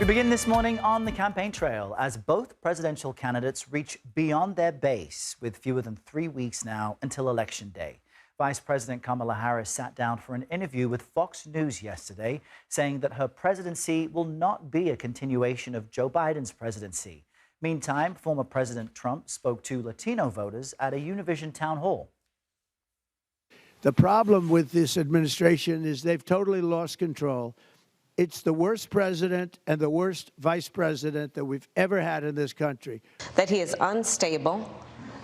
We begin this morning on the campaign trail as both presidential candidates reach beyond their base with fewer than 3 weeks now until Election Day. Vice President Kamala Harris sat down for an interview with Fox News yesterday, saying that her presidency will not be a continuation of Joe Biden's presidency. Meantime, former President Trump spoke to Latino voters at a Univision town hall. The problem with this administration is they've totally lost control. It's the worst president and the worst vice president that we've ever had in this country. That he is unstable,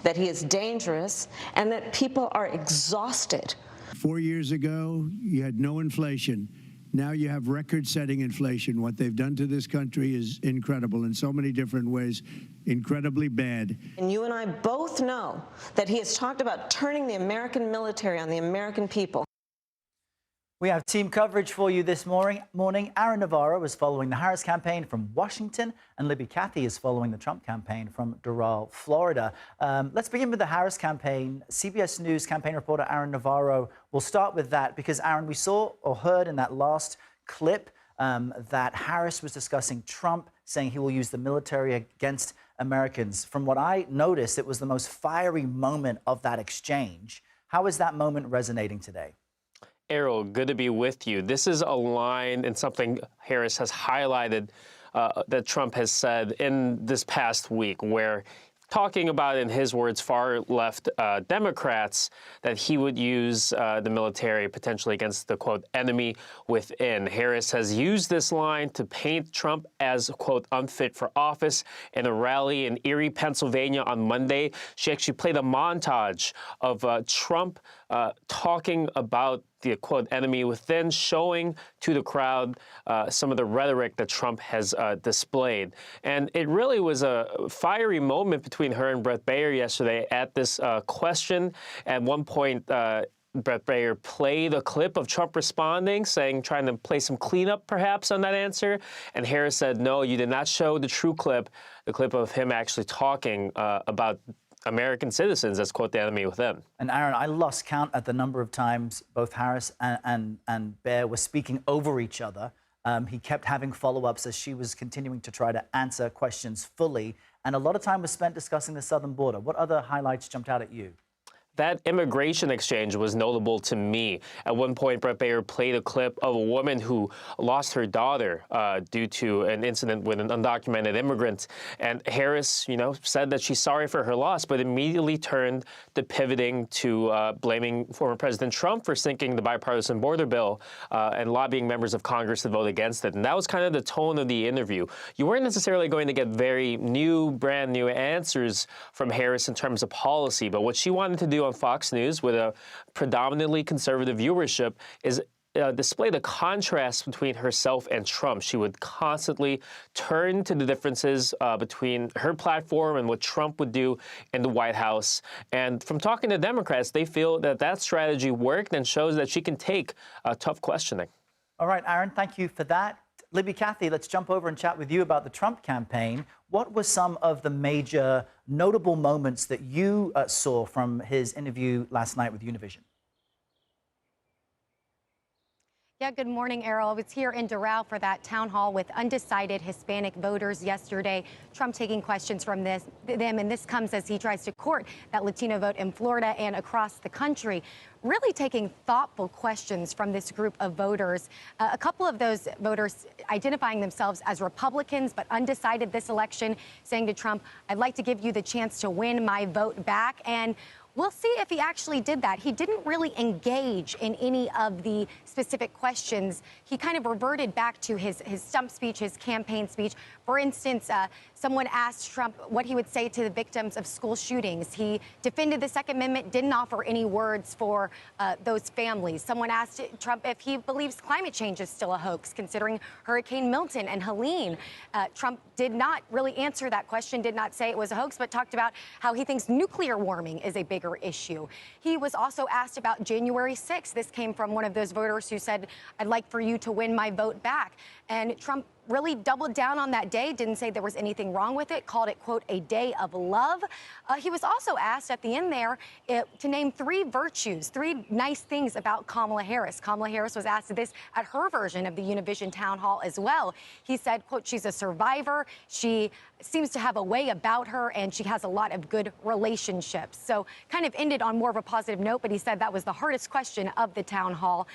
that he is dangerous, and that people are exhausted. 4 years ago, you had no inflation. Now you have record-setting inflation. What they've done to this country is incredible in so many different ways, incredibly bad. And you and I both know that he has talked about turning the American military on the American people. We have team coverage for you this morning. Aaron Navarro is following the Harris campaign from Washington, and Libby Cathey is following the Trump campaign from Doral, Florida. Let's begin with the Harris campaign. CBS News campaign reporter Aaron Navarro. We'll start with that because, Aaron, we saw or heard in that last clip that Harris was discussing Trump, saying he will use the military against Americans. From what I noticed, it was the most fiery moment of that exchange. How is that moment resonating today? Errol, good to be with you. This is a line and something Harris has highlighted that Trump has said in this past week, where talking about, in his words, far-left Democrats, that he would use the military potentially against the, quote, enemy within. Harris has used this line to paint Trump as, quote, unfit for office. In a rally in Erie, Pennsylvania on Monday, she actually played a montage of Trump talking about the, quote, enemy within, showing to the crowd some of the rhetoric that Trump has displayed. And it really was a fiery moment between her and Bret Baier yesterday at this question. At one point, Bret Baier played a clip of Trump responding, trying to play some cleanup perhaps on that answer. And Harris said, no, you did not show the true clip, the clip of him actually talking about American citizens as, quote, the enemy within. And Aaron, I lost count at the number of times both Harris and Baier were speaking over each other. He kept having follow-ups as she was continuing to try to answer questions fully. And a lot of time was spent discussing the southern border. What other highlights jumped out at you? That immigration exchange was notable to me. At one point, Bret Baier played a clip of a woman who lost her daughter due to an incident with an undocumented immigrant. And Harris, said that she's sorry for her loss, but immediately turned to pivoting to blaming former President Trump for sinking the bipartisan border bill and lobbying members of Congress to vote against it. And that was kind of the tone of the interview. You weren't necessarily going to get very brand new answers from Harris in terms of policy, but what she wanted to do on Fox News with a predominantly conservative viewership is display the contrast between herself and Trump. She would constantly turn to the differences between her platform and what Trump would do in the White House. And from talking to Democrats, they feel that that strategy worked and shows that she can take tough questioning. All right, Aaron, thank you for that. Libby Cathey, let's jump over and chat with you about the Trump campaign. What were some of the major notable moments that you saw from his interview last night with Univision? Yeah, good morning, Errol. I was here in Doral for that town hall with undecided Hispanic voters yesterday. Trump taking questions from them, and this comes as he tries to court that Latino vote in Florida and across the country. Really taking thoughtful questions from this group of voters. A couple of those voters identifying themselves as Republicans, but undecided this election, saying to Trump, I'd like to give you the chance to win my vote back. And we'll see if he actually did that. He didn't really engage in any of the specific questions. He kind of reverted back to his stump speech, his campaign speech. For instance, someone asked Trump what he would say to the victims of school shootings. He defended the Second Amendment, didn't offer any words for those families. Someone asked Trump if he believes climate change is still a hoax, considering Hurricane Milton and Helene. Trump did not really answer that question, did not say it was a hoax, but talked about how he thinks nuclear warming is a bigger issue. He was also asked about January 6th. This came from one of those voters who said, I'd like for you to win my vote back. And Trump really doubled down on that day, didn't say there was anything wrong with it, called it, quote, a day of love. He was also asked at the end there to name 3 virtues, 3 nice things about Kamala Harris. Kamala Harris was asked this at her version of the Univision town hall as well. He said, quote, she's a survivor. She seems to have a way about her, and she has a lot of good relationships. So kind of ended on more of a positive note, but he said that was the hardest question of the town hall.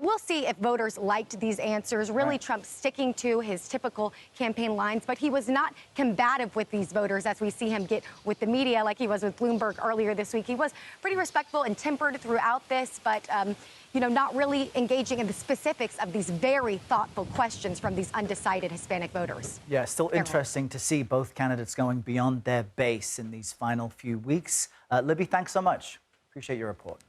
We'll see if voters liked these answers. Really, Right. Trump sticking to his typical campaign lines, but he was not combative with these voters as we see him get with the media like he was with Bloomberg earlier this week. He was pretty respectful and tempered throughout this, but, not really engaging in the specifics of these very thoughtful questions from these undecided Hispanic voters. Yeah, still interesting to see both candidates going beyond their base in these final few weeks. Libby, thanks so much. Appreciate your report.